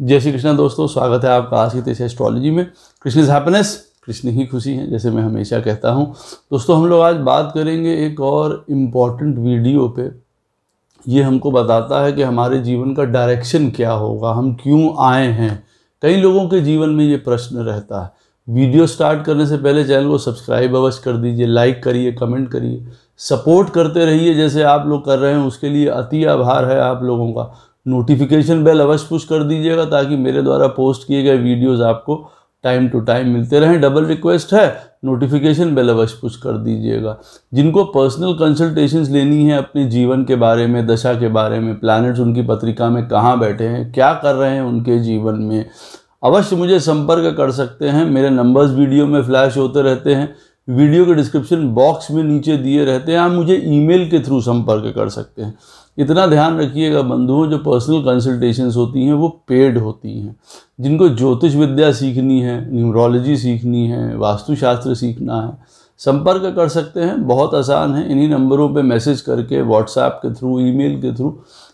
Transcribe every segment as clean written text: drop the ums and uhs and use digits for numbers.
जय श्री कृष्ण दोस्तों, स्वागत है आपका आज की तेज एस्ट्रोलॉजी में। कृष्ण इज हैप्पीनेस, कृष्ण ही खुशी है, जैसे मैं हमेशा कहता हूँ। दोस्तों हम लोग आज बात करेंगे एक और इम्पॉर्टेंट वीडियो पे। ये हमको बताता है कि हमारे जीवन का डायरेक्शन क्या होगा, हम क्यों आए हैं। कई लोगों के जीवन में ये प्रश्न रहता है। वीडियो स्टार्ट करने से पहले चैनल को सब्सक्राइब अवश्य कर दीजिए, लाइक करिए, कमेंट करिए, सपोर्ट करते रहिए जैसे आप लोग कर रहे हैं। उसके लिए अति आभार है आप लोगों का। नोटिफिकेशन बेल अवश्य पुश कर दीजिएगा ताकि मेरे द्वारा पोस्ट किए गए वीडियोस आपको टाइम टू टाइम मिलते रहें। डबल रिक्वेस्ट है, नोटिफिकेशन बेल अवश्य पुश कर दीजिएगा। जिनको पर्सनल कंसल्टेशंस लेनी है अपने जीवन के बारे में, दशा के बारे में, प्लैनेट्स उनकी पत्रिका में कहाँ बैठे हैं, क्या कर रहे हैं उनके जीवन में, अवश्य मुझे संपर्क कर सकते हैं। मेरे नंबर्स वीडियो में फ्लैश होते रहते हैं, वीडियो के डिस्क्रिप्शन बॉक्स में नीचे दिए रहते हैं। आप मुझे ईमेल के थ्रू संपर्क कर सकते हैं। इतना ध्यान रखिएगा बंधुओं, जो पर्सनल कंसल्टेशंस होती हैं वो पेड होती हैं। जिनको ज्योतिष विद्या सीखनी है, न्यूमरोलॉजी सीखनी है, वास्तुशास्त्र सीखना है, संपर्क कर सकते हैं। बहुत आसान है, इन्हीं नंबरों पे मैसेज करके, व्हाट्सएप के थ्रू, ईमेल के थ्रू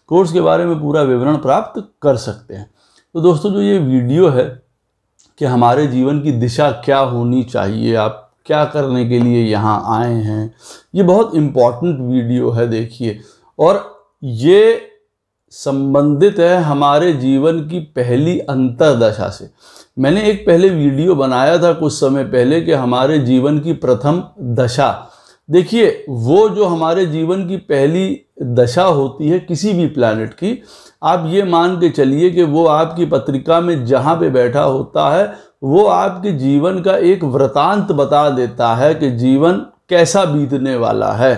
कोर्स के बारे में पूरा विवरण प्राप्त कर सकते हैं। तो दोस्तों जो ये वीडियो है कि हमारे जीवन की दिशा क्या होनी चाहिए, आप क्या करने के लिए यहाँ आए हैं, ये बहुत इम्पॉर्टेंट वीडियो है देखिए। और ये संबंधित है हमारे जीवन की पहली अंतरदशा से। मैंने एक पहले वीडियो बनाया था कुछ समय पहले कि हमारे जीवन की प्रथम दशा। देखिए वो जो हमारे जीवन की पहली दशा होती है किसी भी प्लैनेट की, आप ये मान के चलिए कि वो आपकी पत्रिका में जहाँ पे बैठा होता है वो आपके जीवन का एक वृतांत बता देता है कि जीवन कैसा बीतने वाला है।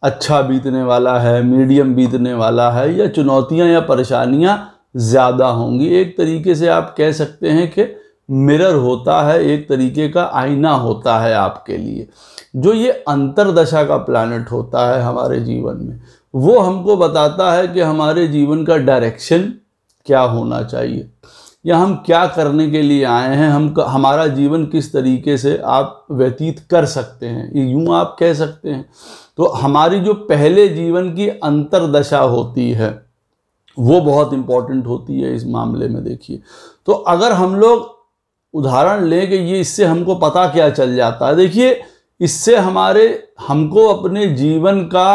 अच्छा बीतने वाला है, मीडियम बीतने वाला है, या चुनौतियां या परेशानियां ज़्यादा होंगी। एक तरीके से आप कह सकते हैं कि मिरर होता है, एक तरीके का आईना होता है आपके लिए। जो ये अंतरदशा का प्लैनेट होता है हमारे जीवन में, वो हमको बताता है कि हमारे जीवन का डायरेक्शन क्या होना चाहिए, या हम क्या करने के लिए आए हैं, हमारा जीवन किस तरीके से आप व्यतीत कर सकते हैं, ये यूँ आप कह सकते हैं। तो हमारी जो पहले जीवन की अंतरदशा होती है वो बहुत इम्पॉर्टेंट होती है इस मामले में। देखिए तो अगर हम लोग उदाहरण लें कि ये इससे हमको पता क्या चल जाता है। देखिए इससे हमको अपने जीवन का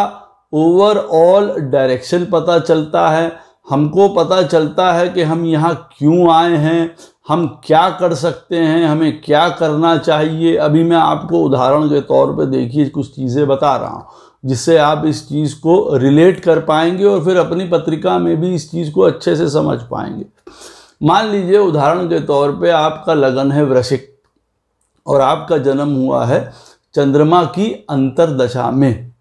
ओवरऑल डायरेक्शन पता चलता है। हमको पता चलता है कि हम यहाँ क्यों आए हैं, हम क्या कर सकते हैं, हमें क्या करना चाहिए। अभी मैं आपको उदाहरण के तौर पे देखिए कुछ चीज़ें बता रहा हूँ जिससे आप इस चीज़ को रिलेट कर पाएंगे और फिर अपनी पत्रिका में भी इस चीज़ को अच्छे से समझ पाएंगे। मान लीजिए उदाहरण के तौर पे आपका लगन है वृश्चिक और आपका जन्म हुआ है चंद्रमा की अंतरदशा में।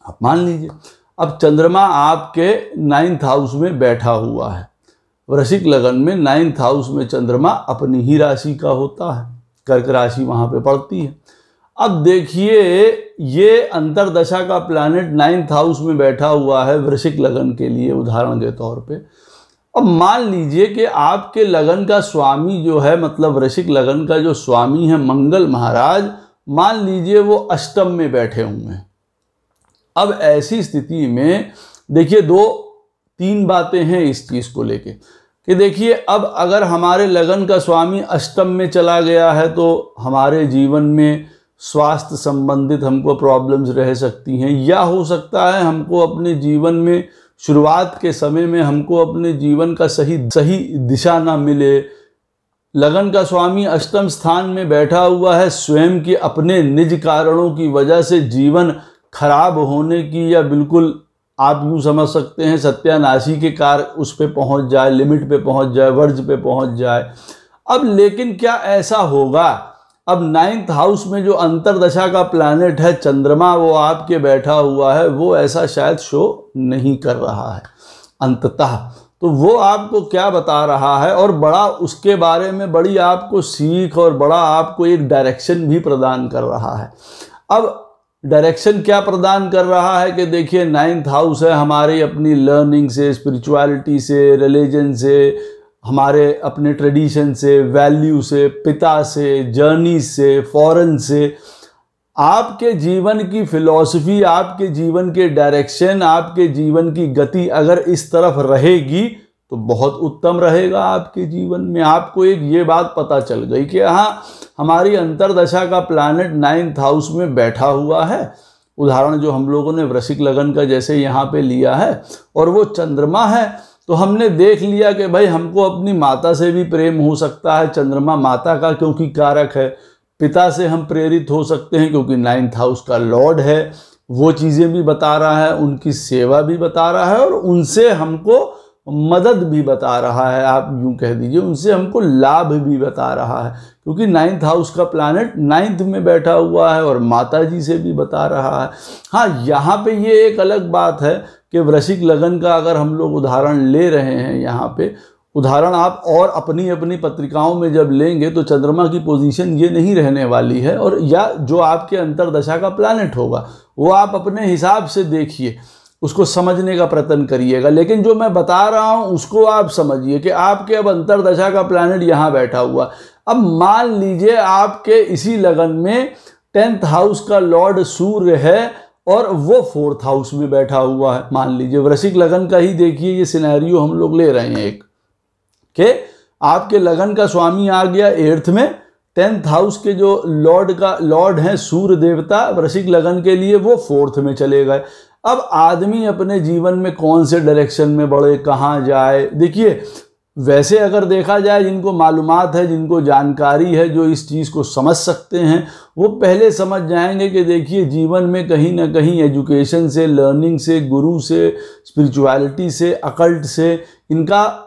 आप मान लीजिए अब चंद्रमा आपके 9th हाउस में बैठा हुआ है। वृश्चिक लगन में 9th हाउस में चंद्रमा अपनी ही राशि का होता है, कर्क राशि वहाँ पे पड़ती है। अब देखिए ये अंतरदशा का प्लैनेट 9th हाउस में बैठा हुआ है वृश्चिक लगन के लिए उदाहरण के तौर पे। अब मान लीजिए कि आपके लगन का स्वामी जो है, मतलब वृश्चिक लगन का जो स्वामी है मंगल महाराज, मान लीजिए वो अष्टम में बैठे हुए हैं। अब ऐसी स्थिति में देखिए 2-3 बातें हैं इस चीज़ को लेके कि देखिए अब अगर हमारे लगन का स्वामी अष्टम में चला गया है तो हमारे जीवन में स्वास्थ्य संबंधित हमको प्रॉब्लम्स रह सकती हैं, या हो सकता है हमको अपने जीवन में शुरुआत के समय में हमको अपने जीवन का सही दिशा ना मिले। लगन का स्वामी अष्टम स्थान में बैठा हुआ है, स्वयं के अपने निज कारणों की वजह से जीवन खराब होने की, या बिल्कुल आप यूँ समझ सकते हैं सत्यानाशी के कार उस पे पहुँच जाए, लिमिट पे पहुँच जाए, वर्ज पे पहुँच जाए। अब लेकिन क्या ऐसा होगा? अब 9th हाउस में जो अंतरदशा का प्लैनेट है चंद्रमा, वो आपके बैठा हुआ है, वो ऐसा शायद शो नहीं कर रहा है अंततः। तो वो आपको क्या बता रहा है, और बड़ा उसके बारे में बड़ी आपको सीख और बड़ा आपको एक डायरेक्शन भी प्रदान कर रहा है। अब डायरेक्शन क्या प्रदान कर रहा है कि देखिए 9th हाउस है हमारी अपनी लर्निंग से, स्पिरिचुअलिटी से, रिलीजन से, हमारे अपने ट्रेडिशन से, वैल्यू से, पिता से, जर्नी से, फॉरेन से। आपके जीवन की फिलॉसफी, आपके जीवन के डायरेक्शन, आपके जीवन की गति अगर इस तरफ रहेगी तो बहुत उत्तम रहेगा आपके जीवन में। आपको एक ये बात पता चल गई कि हाँ, हमारी अंतर्दशा का प्लैनेट 9th हाउस में बैठा हुआ है। उदाहरण जो हम लोगों ने वृश्चिक लगन का जैसे यहाँ पे लिया है और वो चंद्रमा है, तो हमने देख लिया कि भाई हमको अपनी माता से भी प्रेम हो सकता है। चंद्रमा माता का क्योंकि कारक है। पिता से हम प्रेरित हो सकते हैं क्योंकि 9th हाउस का लॉर्ड है। वो चीज़ें भी बता रहा है, उनकी सेवा भी बता रहा है और उनसे हमको मदद भी बता रहा है। आप यूँ कह दीजिए उनसे हमको लाभ भी बता रहा है, क्योंकि 9th हाउस का प्लैनेट 9th में बैठा हुआ है और माता जी से भी बता रहा है। हाँ, यहाँ पे ये एक अलग बात है कि वृश्चिक लगन का अगर हम लोग उदाहरण ले रहे हैं, यहाँ पे उदाहरण आप और अपनी अपनी पत्रिकाओं में जब लेंगे तो चंद्रमा की पोजीशन ये नहीं रहने वाली है, और या जो आपके अंतर्दशा का प्लैनेट होगा वो आप अपने हिसाब से देखिए, उसको समझने का प्रयत्न करिएगा। लेकिन जो मैं बता रहा हूँ उसको आप समझिए कि आपके अब अंतर्दशा का प्लैनेट यहाँ बैठा हुआ। अब मान लीजिए आपके इसी लगन में 10th हाउस का लॉर्ड सूर्य है और वो 4th हाउस में बैठा हुआ है। मान लीजिए वृश्चिक लगन का ही देखिए, ये सिनेरियो हम लोग ले रहे हैं एक कि आपके लगन का स्वामी आ गया 8th में, 10th हाउस के जो लॉर्ड हैं सूर्य देवता वृश्चिक लगन के लिए वो 4th में चले गए। अब आदमी अपने जीवन में कौन से डायरेक्शन में बढ़े, कहाँ जाए, देखिए वैसे अगर देखा जाए जिनको मालूमात है, जिनको जानकारी है, जो इस चीज़ को समझ सकते हैं, वो पहले समझ जाएंगे कि देखिए जीवन में कहीं ना कहीं एजुकेशन से, लर्निंग से, गुरु से, स्पिरिचुअलिटी से, अकल्ट से इनका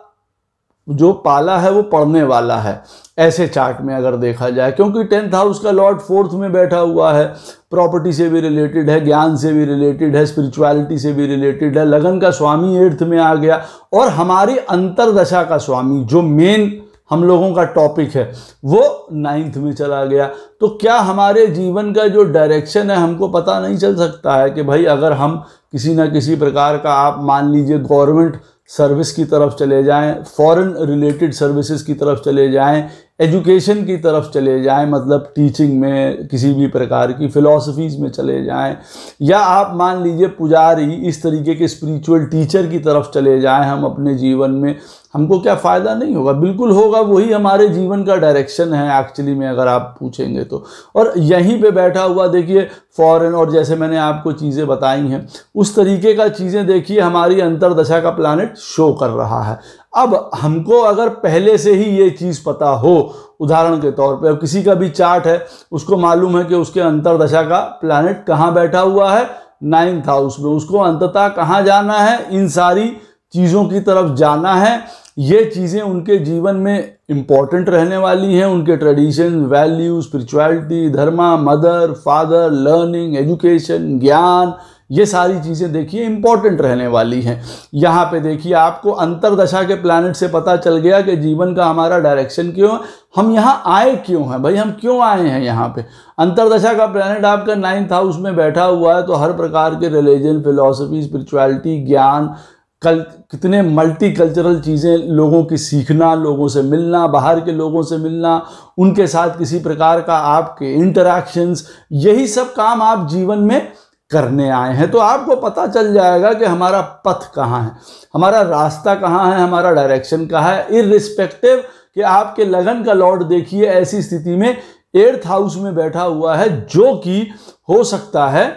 जो पाला है वो पड़ने वाला है, ऐसे चार्ट में अगर देखा जाए। क्योंकि 10th हाउस का लॉर्ड 4th में बैठा हुआ है, प्रॉपर्टी से भी रिलेटेड है, ज्ञान से भी रिलेटेड है, स्पिरिचुअलिटी से भी रिलेटेड है। लगन का स्वामी 8th में आ गया और हमारी अंतर्दशा का स्वामी जो मेन हम लोगों का टॉपिक है वो 9th में चला गया। तो क्या हमारे जीवन का जो डायरेक्शन है हमको पता नहीं चल सकता है कि भाई अगर हम किसी ना किसी प्रकार का, आप मान लीजिए गवर्नमेंट सर्विस की तरफ चले जाएं, फॉरेन रिलेटेड सर्विसेज की तरफ चले जाएं, एजुकेशन की तरफ चले जाएं, मतलब टीचिंग में किसी भी प्रकार की फिलॉसफीज़ में चले जाएं, या आप मान लीजिए पुजारी इस तरीके के स्पिरिचुअल टीचर की तरफ चले जाएं हम अपने जीवन में, हमको क्या फ़ायदा नहीं होगा? बिल्कुल होगा, वही हमारे जीवन का डायरेक्शन है एक्चुअली में अगर आप पूछेंगे तो। और यहीं पे बैठा हुआ देखिए फॉरेन, और जैसे मैंने आपको चीज़ें बताई हैं उस तरीके का चीज़ें देखिए हमारी अंतर्दशा का प्लैनेट शो कर रहा है। अब हमको अगर पहले से ही ये चीज़ पता हो, उदाहरण के तौर पे अब किसी का भी चार्ट है, उसको मालूम है कि उसके अंतर्दशा का प्लैनेट कहाँ बैठा हुआ है, 9th हाउस में, उसको अंततः कहाँ जाना है, इन सारी चीज़ों की तरफ जाना है। ये चीज़ें उनके जीवन में इम्पॉर्टेंट रहने वाली हैं, उनके ट्रेडिशन, वैल्यू, स्पिरिचुअलिटी, धर्मा, मदर, फादर, लर्निंग, एजुकेशन, ज्ञान, ये सारी चीज़ें देखिए इम्पॉर्टेंट रहने वाली हैं। यहाँ पे देखिए आपको अंतर्दशा के प्लैनेट से पता चल गया कि जीवन का हमारा डायरेक्शन क्यों है, हम यहाँ आए क्यों हैं, भाई हम क्यों आए हैं यहाँ पे। अंतर्दशा का प्लैनेट आपका 9th हाउस में बैठा हुआ है, तो हर प्रकार के रिलीजन, फिलॉसफी, स्पिरिचुअलिटी, ज्ञान, कितने मल्टी कल्चरल चीज़ें, लोगों की सीखना, लोगों से मिलना, बाहर के लोगों से मिलना, उनके साथ किसी प्रकार का आपके इंटरैक्शंस, यही सब काम आप जीवन में करने आए हैं। तो आपको पता चल जाएगा कि हमारा पथ कहाँ है, हमारा रास्ता कहाँ है, हमारा डायरेक्शन कहाँ है, इररिस्पेक्टिव कि आपके लगन का लॉर्ड देखिए ऐसी स्थिति में 8th हाउस में बैठा हुआ है, जो कि हो सकता है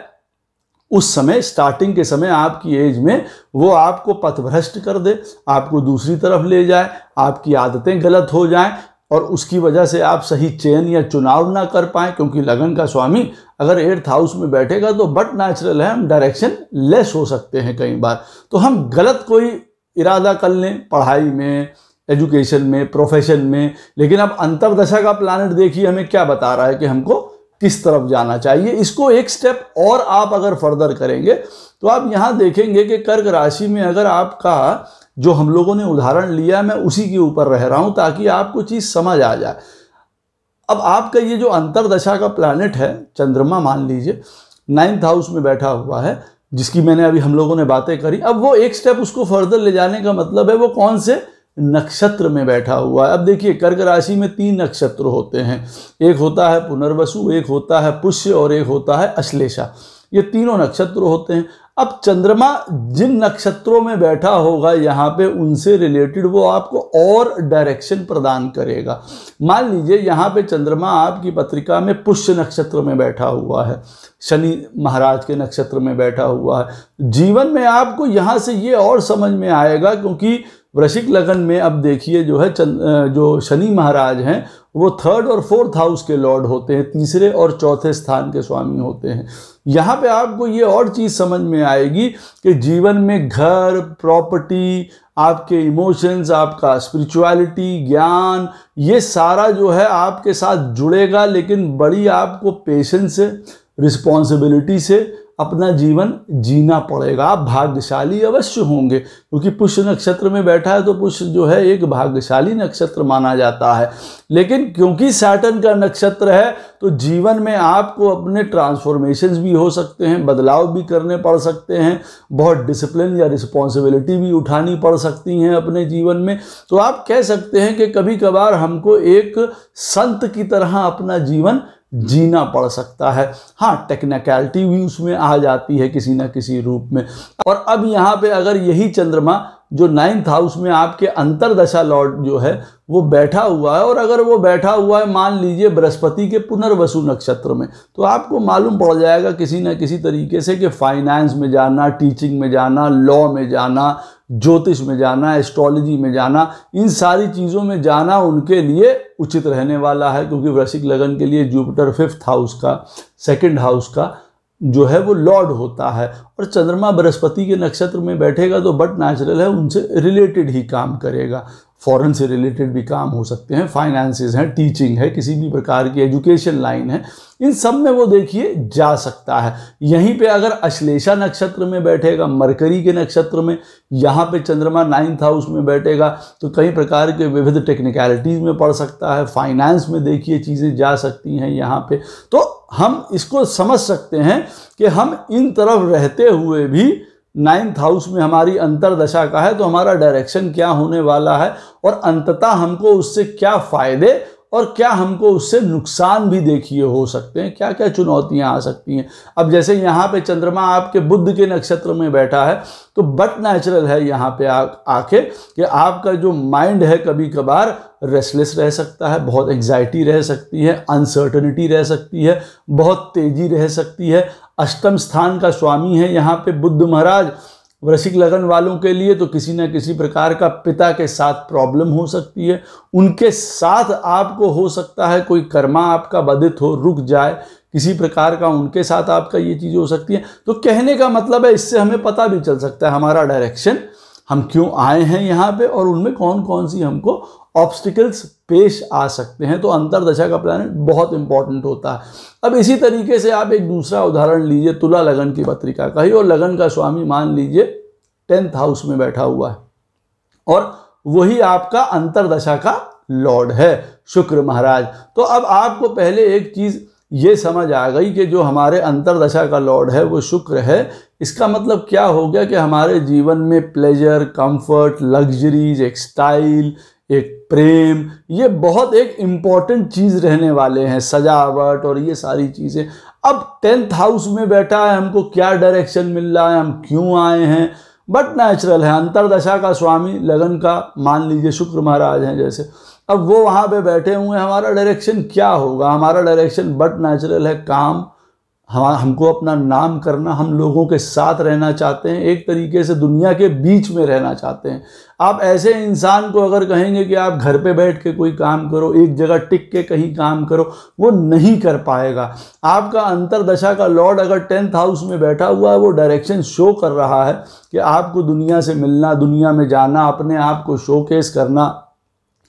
उस समय स्टार्टिंग के समय आपकी एज में वो आपको पथभ्रष्ट कर दे, आपको दूसरी तरफ ले जाए, आपकी आदतें गलत हो जाएं और उसकी वजह से आप सही चयन या चुनाव ना कर पाएँ। क्योंकि लगन का स्वामी अगर 8th हाउस में बैठेगा तो बट नेचुरल है हम डायरेक्शन लेस हो सकते हैं कई बार, तो हम गलत कोई इरादा कर लें पढ़ाई में, एजुकेशन में, प्रोफेशन में। लेकिन अब अंतर्दशा का प्लैनेट देखिए हमें क्या बता रहा है कि हमको किस तरफ जाना चाहिए। इसको एक स्टेप और आप अगर फर्दर करेंगे तो आप यहाँ देखेंगे कि कर्क राशि में अगर आपका जो हम लोगों ने उदाहरण लिया, मैं उसी के ऊपर रह रहा हूँ ताकि आपको चीज़ समझ आ जाए। अब आपका ये जो अंतर्दशा का प्लैनेट है, चंद्रमा मान लीजिए 9th हाउस में बैठा हुआ है, जिसकी मैंने अभी हम लोगों ने बातें करी। अब वो एक स्टेप उसको फर्दर ले जाने का मतलब है वो कौन से नक्षत्र में बैठा हुआ है। अब देखिए कर्क राशि में 3 नक्षत्र होते हैं, एक होता है पुनर्वसु, एक होता है पुष्य और एक होता है अश्लेषा। ये तीनों नक्षत्र होते हैं। अब चंद्रमा जिन नक्षत्रों में बैठा होगा यहाँ पे उनसे रिलेटेड वो आपको और डायरेक्शन प्रदान करेगा। मान लीजिए यहाँ पे चंद्रमा आपकी पत्रिका में पुष्य नक्षत्र में बैठा हुआ है, शनि महाराज के नक्षत्र में बैठा हुआ है, जीवन में आपको यहाँ से ये और समझ में आएगा, क्योंकि वृश्चिक लगन में अब देखिए जो है जो शनि महाराज हैं वो 3rd और 4th हाउस के लॉर्ड होते हैं, तीसरे और चौथे स्थान के स्वामी होते हैं। यहाँ पे आपको ये और चीज़ समझ में आएगी कि जीवन में घर, प्रॉपर्टी, आपके इमोशंस, आपका स्पिरिचुअलिटी, ज्ञान, ये सारा जो है आपके साथ जुड़ेगा, लेकिन बड़ी आपको पेशेंस से, रिस्पॉन्सिबिलिटी से अपना जीवन जीना पड़ेगा। आप भाग्यशाली अवश्य होंगे, क्योंकि पुष्य नक्षत्र में बैठा है तो पुष्य जो है एक भाग्यशाली नक्षत्र माना जाता है। लेकिन क्योंकि सैटर्न का नक्षत्र है तो जीवन में आपको अपने ट्रांसफॉर्मेशंस भी हो सकते हैं, बदलाव भी करने पड़ सकते हैं, बहुत डिसिप्लिन या रिस्पॉन्सिबिलिटी भी उठानी पड़ सकती हैं अपने जीवन में। तो आप कह सकते हैं कि कभी कभार हमको एक संत की तरह अपना जीवन जीना पड़ सकता है। हाँ, टेक्निकलिटी भी उसमें आ जाती है किसी ना किसी रूप में। और अब यहाँ पे अगर यही चंद्रमा जो 9th हाउस में आपके अंतरदशा लॉर्ड जो है वो बैठा हुआ है, और अगर वो बैठा हुआ है मान लीजिए बृहस्पति के पुनर्वसु नक्षत्र में, तो आपको मालूम पड़ जाएगा किसी न किसी तरीके से कि फाइनेंस में जाना, टीचिंग में जाना, लॉ में जाना, ज्योतिष में जाना, एस्ट्रोलॉजी में जाना, इन सारी चीज़ों में जाना उनके लिए उचित रहने वाला है, क्योंकि वृश्चिक लगन के लिए जुपिटर 5th हाउस का, 2nd हाउस का जो है वो लॉर्ड होता है। और चंद्रमा बृहस्पति के नक्षत्र में बैठेगा तो बट नेचुरल है उनसे रिलेटेड ही काम करेगा, फॉरेन से रिलेटेड भी काम हो सकते हैं, फाइनेंसेस हैं, टीचिंग है, किसी भी प्रकार की एजुकेशन लाइन है, इन सब में वो देखिए जा सकता है। यहीं पे अगर अश्लेषा नक्षत्र में बैठेगा, मरकरी के नक्षत्र में, यहाँ पे चंद्रमा 9th हाउस में बैठेगा तो कई प्रकार के विविध टेक्निकलिटीज़ में पड़ सकता है, फाइनेंस में देखिए चीज़ें जा सकती हैं यहाँ पे। तो हम इसको समझ सकते हैं कि हम इन तरफ रहते हुए भी 9th हाउस में हमारी अंतरदशा का है तो हमारा डायरेक्शन क्या होने वाला है, और अंततः हमको उससे क्या फ़ायदे और क्या हमको उससे नुकसान भी देखिए हो सकते हैं, क्या क्या चुनौतियां आ सकती हैं। अब जैसे यहाँ पे चंद्रमा आपके बुध के नक्षत्र में बैठा है तो बट नेचुरल है यहाँ पे आके कि आपका जो माइंड है कभी कभार रेस्टलेस रह सकता है, बहुत एंग्जाइटी रह सकती है, अनसर्टनिटी रह सकती है, बहुत तेजी रह सकती है। अष्टम स्थान का स्वामी है यहाँ पे बुध महाराज। वृश्चिक लगन वालों के लिए तो किसी न किसी प्रकार का पिता के साथ प्रॉब्लम हो सकती है, उनके साथ आपको हो सकता है कोई कर्मा आपका बाधित हो, रुक जाए, किसी प्रकार का उनके साथ आपका ये चीज़ हो सकती है। तो कहने का मतलब है इससे हमें पता भी चल सकता है हमारा डायरेक्शन, हम क्यों आए हैं यहाँ पे और उनमें कौन कौन सी हमको ऑब्स्टिकल्स पेश आ सकते हैं। तो अंतरदशा का प्लैनेट बहुत इंपॉर्टेंट होता है। अब इसी तरीके से आप एक दूसरा उदाहरण लीजिए तुला लगन की पत्रिका का ही, और लगन का स्वामी मान लीजिए 10th हाउस में बैठा हुआ है और वही आपका अंतरदशा का लॉर्ड है शुक्र महाराज। तो अब आपको पहले एक चीज़ ये समझ आ गई कि जो हमारे अंतरदशा का लॉर्ड है वो शुक्र है। इसका मतलब क्या हो गया कि हमारे जीवन में प्लेजर, कंफर्ट, लग्जरीज, एक स्टाइल, एक प्रेम, ये बहुत एक इम्पॉर्टेंट चीज़ रहने वाले हैं, सजावट और ये सारी चीज़ें। अब 10th हाउस में बैठा है, हमको क्या डायरेक्शन मिल रहा है, हम क्यों आए हैं, बट नेचुरल है। अंतरदशा का स्वामी लगन का मान लीजिए शुक्र महाराज हैं जैसे, अब वो वहाँ पे बैठे हुए हैं, हमारा डायरेक्शन क्या होगा, हमारा डायरेक्शन बट नेचुरल है काम, हमको अपना नाम करना, हम लोगों के साथ रहना चाहते हैं, एक तरीके से दुनिया के बीच में रहना चाहते हैं। आप ऐसे इंसान को अगर कहेंगे कि आप घर पे बैठ के कोई काम करो, एक जगह टिक के कहीं काम करो, वो नहीं कर पाएगा। आपका अंतरदशा का लॉर्ड अगर 10th हाउस में बैठा हुआ है, वो डायरेक्शन शो कर रहा है कि आपको दुनिया से मिलना, दुनिया में जाना, अपने आप को शोकेस करना,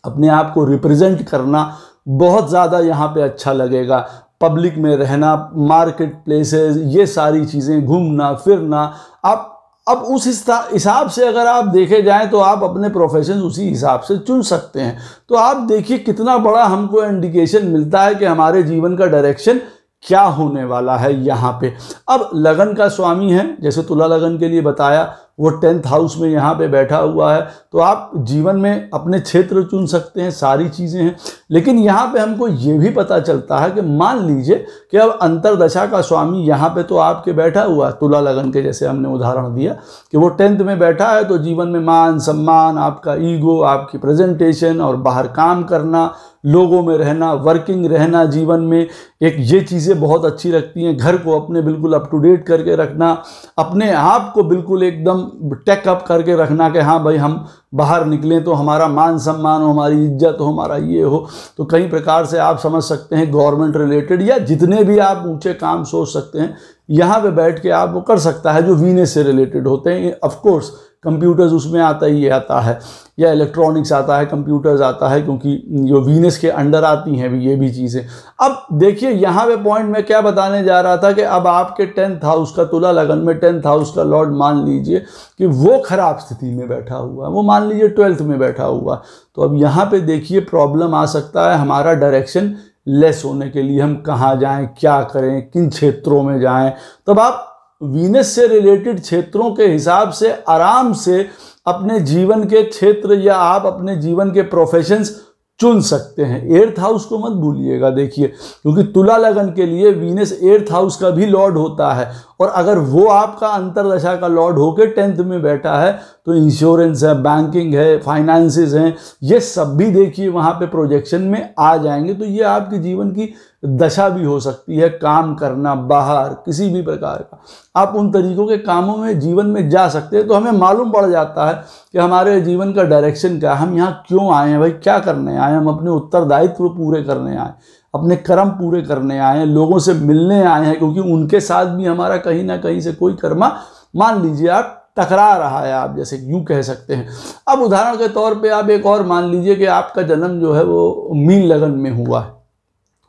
अपने आप को रिप्रेजेंट करना बहुत ज़्यादा यहाँ पे अच्छा लगेगा। पब्लिक में रहना, मार्केट प्लेसेस, ये सारी चीज़ें, घूमना फिरना। आप अब उस हिसाब से अगर आप देखे जाएं तो आप अपने प्रोफेशन उसी हिसाब से चुन सकते हैं। तो आप देखिए कितना बड़ा हमको इंडिकेशन मिलता है कि हमारे जीवन का डायरेक्शन क्या होने वाला है यहाँ पे। अब लगन का स्वामी है, जैसे तुला लगन के लिए बताया वो 10th हाउस में यहाँ पे बैठा हुआ है। तो आप जीवन में अपने क्षेत्र चुन सकते हैं, सारी चीज़ें हैं। लेकिन यहाँ पे हमको ये भी पता चलता है कि मान लीजिए कि अब अंतरदशा का स्वामी यहाँ पे तो आपके बैठा हुआ है, तुला लगन के जैसे हमने उदाहरण दिया कि वो 10th में बैठा है, तो जीवन में मान सम्मान, आपका ईगो, आपकी प्रेजेंटेशन और बाहर काम करना, लोगों में रहना, वर्किंग रहना, जीवन में एक ये चीज़ें बहुत अच्छी लगती हैं। घर को अपने बिल्कुल अप टू डेट करके रखना, अपने आप को बिल्कुल एकदम टेक अप करके रखना कि हाँ भाई हम बाहर निकलें तो हमारा मान सम्मान हो, हमारी इज्जत हो, हमारा ये हो। तो कई प्रकार से आप समझ सकते हैं गवर्नमेंट रिलेटेड या जितने भी आप ऊंचे काम सोच सकते हैं यहाँ पे बैठ के आप वो कर सकता है जो वीनस से रिलेटेड होते हैं। ऑफ कोर्स कंप्यूटर्स उसमें आता ही आता है, या इलेक्ट्रॉनिक्स आता है, कंप्यूटर्स आता है, क्योंकि जो वीनस के अंडर आती हैं भी ये भी चीज़ें। अब देखिए यहाँ पे पॉइंट मैं क्या बताने जा रहा था कि अब आपके 10th हाउस का तुला लगन में 10th हाउस का लॉर्ड मान लीजिए कि वो खराब स्थिति में बैठा हुआ है, वो मान लीजिए 12th में बैठा हुआ। तो अब यहाँ पे देखिए प्रॉब्लम आ सकता है हमारा डायरेक्शन लेस होने के लिए, हम कहाँ जाएं, क्या करें, किन क्षेत्रों में जाएं। तब आप वीनस से रिलेटेड क्षेत्रों के हिसाब से आराम से अपने जीवन के क्षेत्र या आप अपने जीवन के प्रोफेशंस चुन सकते हैं। 8th हाउस को मत भूलिएगा, देखिए, क्योंकि तुला लगन के लिए वीनस 8th हाउस का भी लॉर्ड होता है, और अगर वो आपका अंतरदशा का लॉर्ड होकर 10th में बैठा है तो इंश्योरेंस है, बैंकिंग है, फाइनेंसेस हैं, ये सब भी देखिए वहाँ पे प्रोजेक्शन में आ जाएंगे। तो ये आपके जीवन की दशा भी हो सकती है, काम करना बाहर किसी भी प्रकार का, आप उन तरीकों के कामों में जीवन में जा सकते हैं। तो हमें मालूम पड़ जाता है कि हमारे जीवन का डायरेक्शन क्या है, हम यहाँ क्यों आए हैं, भाई क्या करने आए हैं, हम अपने उत्तरदायित्व पूरे करने आए, अपने कर्म पूरे करने आए हैं, लोगों से मिलने आए हैं, क्योंकि उनके साथ भी हमारा कहीं ना कहीं से कोई कर्मा मान लीजिए आप टकरा रहा है, आप जैसे यूँ कह सकते हैं। अब उदाहरण के तौर पे आप एक और मान लीजिए कि आपका जन्म जो है वो मीन लगन में हुआ है,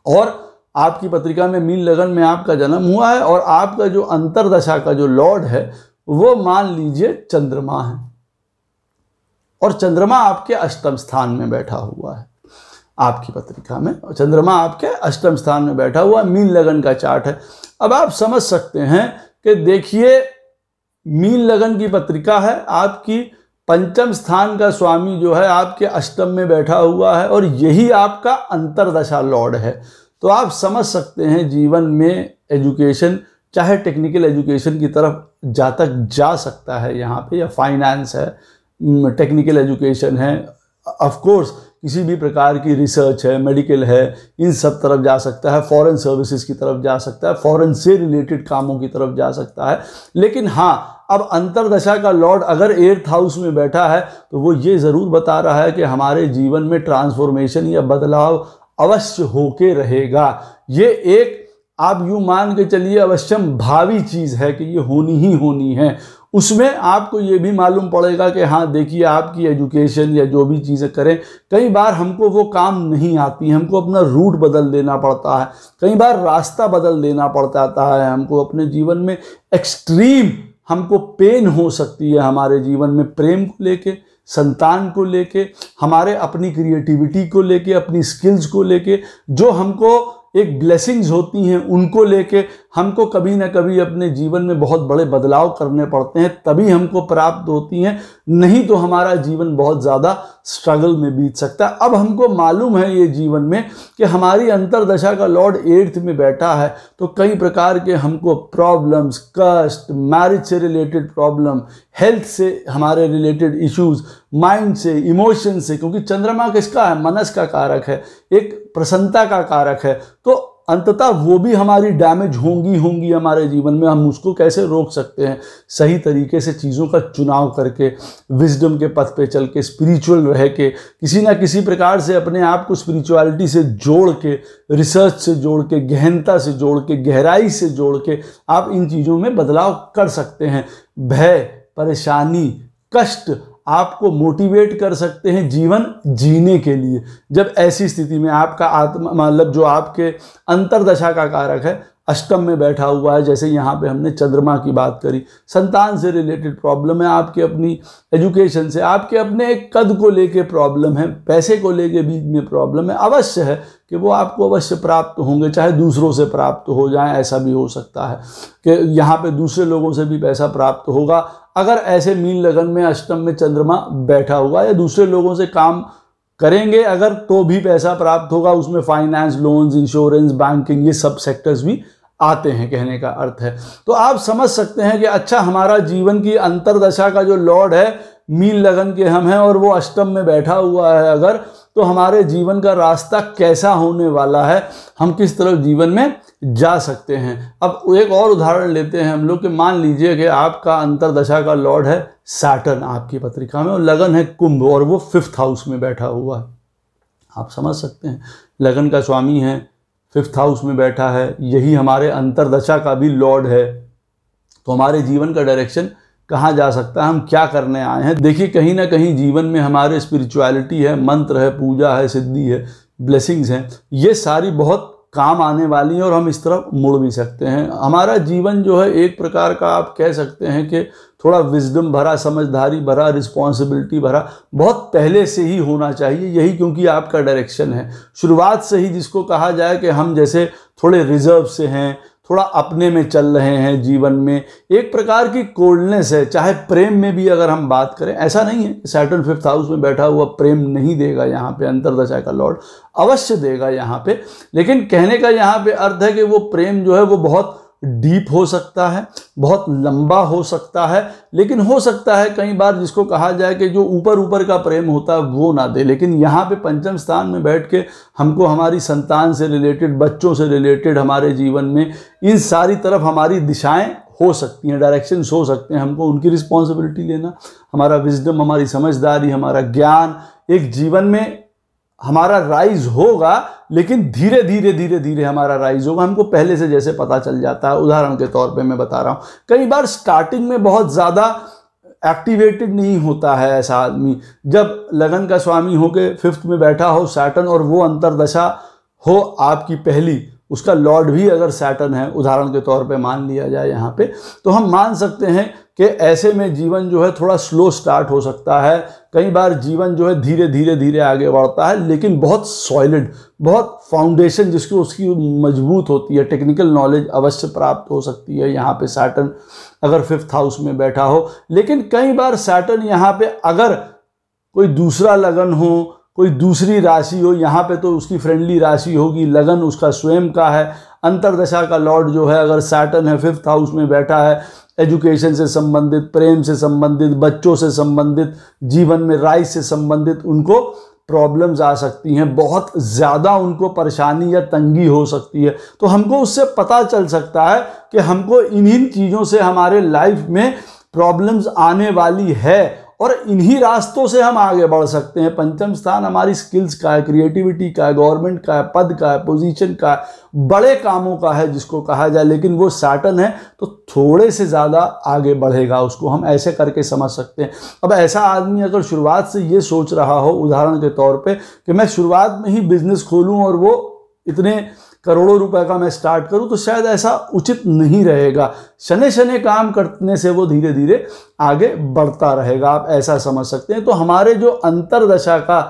और आपकी पत्रिका में मीन लगन में आपका जन्म हुआ है, और आपका जो अंतरदशा का जो लॉर्ड है वो मान लीजिए चंद्रमा है, और चंद्रमा आपके अष्टम स्थान में बैठा हुआ है। आपकी पत्रिका में चंद्रमा आपके अष्टम स्थान में बैठा हुआ मीन लगन का चार्ट है। अब आप समझ सकते हैं कि देखिए मीन लगन की पत्रिका है, आपकी पंचम स्थान का स्वामी जो है आपके अष्टम में बैठा हुआ है, और यही आपका अंतरदशा लॉर्ड है। तो आप समझ सकते हैं जीवन में एजुकेशन, चाहे टेक्निकल एजुकेशन की तरफ जा सकता है यहाँ पे, या फाइनेंस है, टेक्निकल एजुकेशन है, ऑफ कोर्स किसी भी प्रकार की रिसर्च है, मेडिकल है, इन सब तरफ जा सकता है, फॉरेन सर्विसेज की तरफ जा सकता है, फॉरेन से रिलेटेड कामों की तरफ जा सकता है। लेकिन हाँ, अब अंतरदशा का लॉर्ड अगर 8th हाउस में बैठा है तो वो ये ज़रूर बता रहा है कि हमारे जीवन में ट्रांसफॉर्मेशन या बदलाव अवश्य होके रहेगा। ये एक आप यूँ मान के चलिए अवश्यम भावी चीज़ है कि ये होनी ही होनी है। उसमें आपको ये भी मालूम पड़ेगा कि हाँ देखिए आपकी एजुकेशन या जो भी चीज़ें करें, कई बार हमको वो काम नहीं आती, हमको अपना रूट बदल देना पड़ता है, कई बार रास्ता बदल देना पड़ता है, हमको अपने जीवन में एक्सट्रीम हमको पेन हो सकती है हमारे जीवन में, प्रेम को लेके, संतान को लेके, हमारे अपनी क्रिएटिविटी को लेके, अपनी स्किल्स को लेके, जो हमको एक ब्लेसिंग्स होती हैं उनको लेके हमको कभी ना कभी अपने जीवन में बहुत बड़े बदलाव करने पड़ते हैं, तभी हमको प्राप्त होती हैं, नहीं तो हमारा जीवन बहुत ज़्यादा स्ट्रगल में बीत सकता है। अब हमको मालूम है ये जीवन में कि हमारी अंतरदशा का लॉर्ड 8th में बैठा है, तो कई प्रकार के हमको प्रॉब्लम्स, कष्ट, मैरिज से रिलेटेड प्रॉब्लम, हेल्थ से हमारे रिलेटेड इश्यूज़, माइंड से, इमोशन से, क्योंकि चंद्रमा किसका है, मनस का कारक है, एक प्रसन्नता का कारक है, तो अंततः वो भी हमारी डैमेज होंगी हमारे जीवन में। हम उसको कैसे रोक सकते हैं, सही तरीके से चीज़ों का चुनाव करके, विजडम के पथ पे चल के, स्पिरिचुअल रह के, किसी ना किसी प्रकार से अपने आप को स्पिरिचुअलिटी से जोड़ के, रिसर्च से जोड़ के, गहनता से जोड़ के, गहराई से जोड़ के आप इन चीज़ों में बदलाव कर सकते हैं। भय, परेशानी, कष्ट आपको मोटिवेट कर सकते हैं जीवन जीने के लिए। जब ऐसी स्थिति में आपका आत्मा, मतलब जो आपके अंतरदशा का कारक है, अष्टम में बैठा हुआ है, जैसे यहाँ पे हमने चंद्रमा की बात करी, संतान से रिलेटेड प्रॉब्लम है, आपके अपनी एजुकेशन से, आपके अपने एक कद को लेके प्रॉब्लम है, पैसे को लेके बीच में प्रॉब्लम है, अवश्य है कि वो आपको अवश्य प्राप्त होंगे, चाहे दूसरों से प्राप्त हो जाए, ऐसा भी हो सकता है कि यहाँ पे दूसरे लोगों से भी पैसा प्राप्त होगा, अगर ऐसे मीन लगन में अष्टम में चंद्रमा बैठा हुआ, या दूसरे लोगों से काम करेंगे अगर तो भी पैसा प्राप्त होगा, उसमें फाइनेंस, लोन्स, इंश्योरेंस, बैंकिंग, ये सब सेक्टर्स भी आते हैं, कहने का अर्थ है। तो आप समझ सकते हैं कि अच्छा हमारा जीवन की अंतरदशा का जो लॉर्ड है मीन लगन के हम हैं और वो अष्टम में बैठा हुआ है अगर, तो हमारे जीवन का रास्ता कैसा होने वाला है, हम किस तरफ जीवन में जा सकते हैं। अब एक और उदाहरण लेते हैं हम लोग कि मान लीजिए कि आपका अंतरदशा का लॉर्ड है सैटर्न आपकी पत्रिका में और लगन है कुंभ और वो 5th हाउस में बैठा हुआ है। आप समझ सकते हैं लगन का स्वामी है, 5th हाउस में बैठा है, यही हमारे अंतरदशा का भी लॉर्ड है। तो हमारे जीवन का डायरेक्शन कहाँ जा सकता है, हम क्या करने आए हैं। देखिए कहीं ना कहीं जीवन में हमारे स्पिरिचुअलिटी है, मंत्र है, पूजा है, सिद्धि है, ब्लेसिंग्स हैं, ये सारी बहुत काम आने वाली हैं और हम इस तरफ मुड़ भी सकते हैं। हमारा जीवन जो है एक प्रकार का आप कह सकते हैं कि थोड़ा विजडम भरा, समझदारी भरा, रिस्पॉन्सिबिलिटी भरा बहुत पहले से ही होना चाहिए, यही क्योंकि आपका डायरेक्शन है शुरुआत से ही, जिसको कहा जाए कि हम जैसे थोड़े रिजर्व से हैं, थोड़ा अपने में चल रहे हैं, जीवन में एक प्रकार की कोल्डनेस है। चाहे प्रेम में भी अगर हम बात करें, ऐसा नहीं है सैटर्न 5th हाउस में बैठा हुआ प्रेम नहीं देगा, यहाँ पे अंतरदशा का लॉर्ड अवश्य देगा यहाँ पे, लेकिन कहने का यहाँ पे अर्थ है कि वो प्रेम जो है वो बहुत डीप हो सकता है, बहुत लंबा हो सकता है, लेकिन हो सकता है कई बार जिसको कहा जाए कि जो ऊपर ऊपर का प्रेम होता है वो ना दे। लेकिन यहाँ पे पंचम स्थान में बैठ के हमको हमारी संतान से रिलेटेड, बच्चों से रिलेटेड, हमारे जीवन में इन सारी तरफ हमारी दिशाएं हो सकती हैं, डायरेक्शंस हो सकते हैं, हमको उनकी रिस्पॉन्सिबिलिटी लेना, हमारा विजडम, हमारी समझदारी, हमारा ज्ञान, एक जीवन में हमारा राइज होगा, लेकिन धीरे धीरे धीरे धीरे हमारा राइज होगा, हमको पहले से जैसे पता चल जाता है। उदाहरण के तौर पे मैं बता रहा हूँ, कई बार स्टार्टिंग में बहुत ज़्यादा एक्टिवेटेड नहीं होता है ऐसा आदमी, जब लगन का स्वामी हो के 5th में बैठा हो सैटर्न और वो अंतरदशा हो आपकी पहली, उसका लॉर्ड भी अगर सैटर्न है उदाहरण के तौर पे मान लिया जाए यहाँ पे, तो हम मान सकते हैं कि ऐसे में जीवन जो है थोड़ा स्लो स्टार्ट हो सकता है। कई बार जीवन जो है धीरे धीरे धीरे आगे बढ़ता है, लेकिन बहुत सॉलिड, बहुत फाउंडेशन जिसकी उसकी मजबूत होती है, टेक्निकल नॉलेज अवश्य प्राप्त हो सकती है यहाँ पे सैटर्न अगर 5th हाउस में बैठा हो। लेकिन कई बार सैटर्न यहाँ पे अगर कोई दूसरा लगन हो, कोई दूसरी राशि हो, यहाँ पे तो उसकी फ्रेंडली राशि होगी, लगन उसका स्वयं का है, अंतरदशा का लॉर्ड जो है अगर सैटर्न है 5th हाउस में बैठा है, एजुकेशन से संबंधित, प्रेम से संबंधित, बच्चों से संबंधित, जीवन में राइज से संबंधित उनको प्रॉब्लम्स आ सकती हैं, बहुत ज़्यादा उनको परेशानी या तंगी हो सकती है। तो हमको उससे पता चल सकता है कि हमको इन्हीं चीज़ों से हमारे लाइफ में प्रॉब्लम्स आने वाली है और इन्हीं रास्तों से हम आगे बढ़ सकते हैं। पंचम स्थान हमारी स्किल्स का है, क्रिएटिविटी का है, गवर्नमेंट का है, पद का है, पोजीशन का है, बड़े कामों का है जिसको कहा जाए, लेकिन वो सैटर्न है तो थोड़े से ज़्यादा आगे बढ़ेगा, उसको हम ऐसे करके समझ सकते हैं। अब ऐसा आदमी अगर शुरुआत से ये सोच रहा हो उदाहरण के तौर पे कि मैं शुरुआत में ही बिजनेस खोलूँ और वो इतने करोड़ों रुपए का मैं स्टार्ट करूं, तो शायद ऐसा उचित नहीं रहेगा। शने शने काम करने से वो धीरे धीरे आगे बढ़ता रहेगा, आप ऐसा समझ सकते हैं। तो हमारे जो अंतरदशा का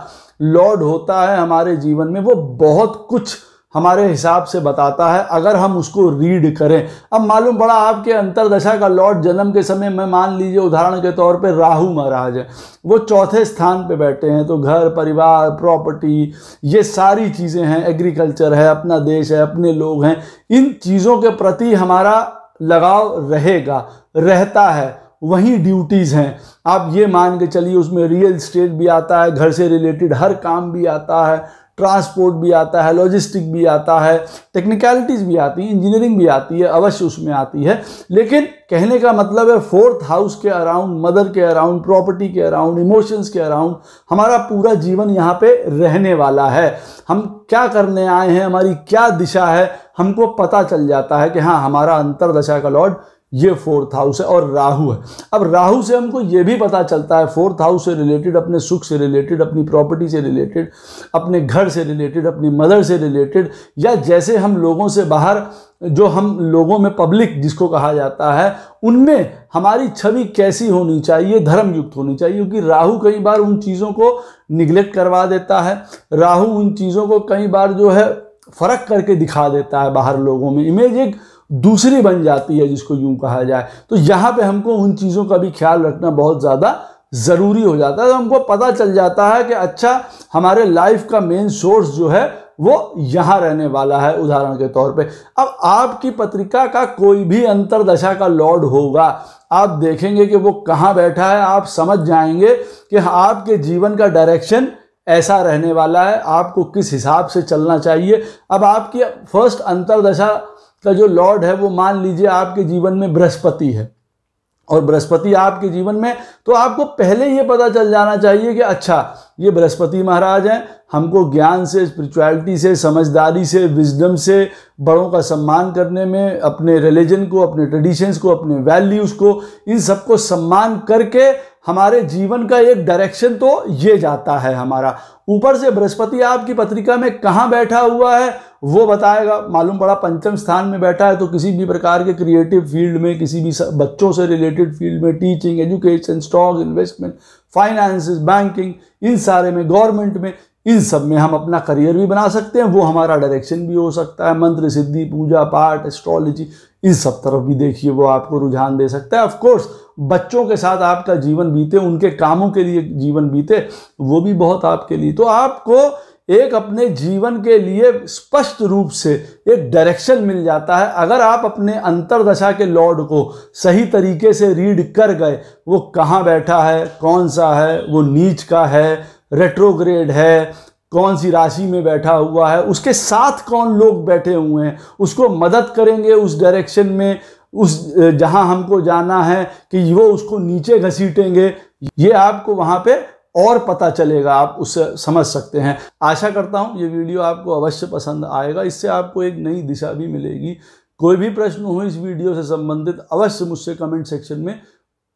लॉर्ड होता है हमारे जीवन में, वो बहुत कुछ हमारे हिसाब से बताता है अगर हम उसको रीड करें। अब मालूम पड़ा आपके अंतरदशा का लॉर्ड जन्म के समय में मान लीजिए उदाहरण के तौर पे राहु महाराज है, वो 4थे स्थान पे बैठे हैं, तो घर, परिवार, प्रॉपर्टी, ये सारी चीज़ें हैं, एग्रीकल्चर है, अपना देश है, अपने लोग हैं, इन चीज़ों के प्रति हमारा लगाव रहेगा, रहता है। वहीं ड्यूटीज़ हैं, आप ये मान के चलिए उसमें रियल एस्टेट भी आता है, घर से रिलेटेड हर काम भी आता है, ट्रांसपोर्ट भी आता है, लॉजिस्टिक भी आता है, टेक्निकलिटीज़ भी आती हैं, इंजीनियरिंग भी आती है, अवश्य उसमें आती है। लेकिन कहने का मतलब है 4th हाउस के अराउंड, मदर के अराउंड, प्रॉपर्टी के अराउंड, इमोशंस के अराउंड हमारा पूरा जीवन यहाँ पे रहने वाला है। हम क्या करने आए हैं, हमारी क्या दिशा है, हमको पता चल जाता है कि हाँ हमारा अंतरदशा का लॉर्ड ये 4th हाउस है और राहु है। अब राहु से हमको ये भी पता चलता है 4th हाउस से रिलेटेड, अपने सुख से रिलेटेड, अपनी प्रॉपर्टी से रिलेटेड, अपने घर से रिलेटेड, अपनी मदर से रिलेटेड, या जैसे हम लोगों से बाहर, जो हम लोगों में पब्लिक जिसको कहा जाता है, उनमें हमारी छवि कैसी होनी चाहिए, धर्मयुक्त होनी चाहिए। क्योंकि राहु कई बार उन चीज़ों को निगलेक्ट करवा देता है, राहु उन चीज़ों को कई बार जो है फ़र्क करके दिखा देता है बाहर लोगों में। इमेज एक दूसरी बन जाती है, जिसको यूं कहा जाए। तो यहाँ पे हमको उन चीज़ों का भी ख्याल रखना बहुत ज़्यादा ज़रूरी हो जाता है। तो हमको पता चल जाता है कि अच्छा हमारे लाइफ का मेन सोर्स जो है वो यहाँ रहने वाला है। उदाहरण के तौर पे अब आपकी पत्रिका का कोई भी अंतरदशा का लॉर्ड होगा, आप देखेंगे कि वो कहाँ बैठा है, आप समझ जाएंगे कि आपके जीवन का डायरेक्शन ऐसा रहने वाला है, आपको किस हिसाब से चलना चाहिए। अब आपकी फर्स्ट अंतरदशा का जो लॉर्ड है वो मान लीजिए आपके जीवन में बृहस्पति है, और बृहस्पति आपके जीवन में, तो आपको पहले ये पता चल जाना चाहिए कि अच्छा ये बृहस्पति महाराज हैं, हमको ज्ञान से, स्पिरिचुअलिटी से, समझदारी से, विजडम से, बड़ों का सम्मान करने में, अपने रिलीजन को, अपने ट्रेडिशंस को, अपने वैल्यूज़ को, इन सबको सम्मान करके हमारे जीवन का एक डायरेक्शन तो ये जाता है हमारा। ऊपर से बृहस्पति आपकी पत्रिका में कहाँ बैठा हुआ है वो बताएगा। मालूम पड़ा पंचम स्थान में बैठा है तो किसी भी प्रकार के क्रिएटिव फील्ड में, किसी भी बच्चों से रिलेटेड फील्ड में, teaching, education, stock, investment, finances, banking, इन सारे में, गवर्नमेंट में, इन सब में हम अपना करियर भी बना सकते हैं। वो हमारा डायरेक्शन भी हो सकता है। मंत्र सिद्धि, पूजा पाठ, एस्ट्रोलॉजी, इन सब तरफ भी देखिए वो आपको रुझान दे सकता है। ऑफ कोर्स बच्चों के साथ आपका जीवन बीते, उनके कामों के लिए जीवन बीते, वो भी बहुत आपके लिए। तो आपको एक अपने जीवन के लिए स्पष्ट रूप से एक डायरेक्शन मिल जाता है अगर आप अपने अंतरदशा के लॉर्ड को सही तरीके से रीड कर गए। वो कहाँ बैठा है, कौन सा है, वो नीच का है, रेट्रोग्रेड है, कौन सी राशि में बैठा हुआ है, उसके साथ कौन लोग बैठे हुए हैं, उसको मदद करेंगे उस डायरेक्शन में, उस जहां हमको जाना है कि वो उसको नीचे घसीटेंगे, ये आपको वहां पे और पता चलेगा, आप उससे समझ सकते हैं। आशा करता हूं ये वीडियो आपको अवश्य पसंद आएगा, इससे आपको एक नई दिशा भी मिलेगी। कोई भी प्रश्न हो इस वीडियो से संबंधित अवश्य मुझसे कमेंट सेक्शन में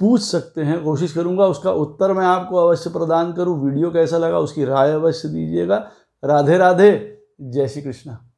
पूछ सकते हैं। कोशिश करूंगा उसका उत्तर मैं आपको अवश्य प्रदान करूं। वीडियो कैसा लगा उसकी राय अवश्य दीजिएगा। राधे राधे, जय श्री कृष्ण।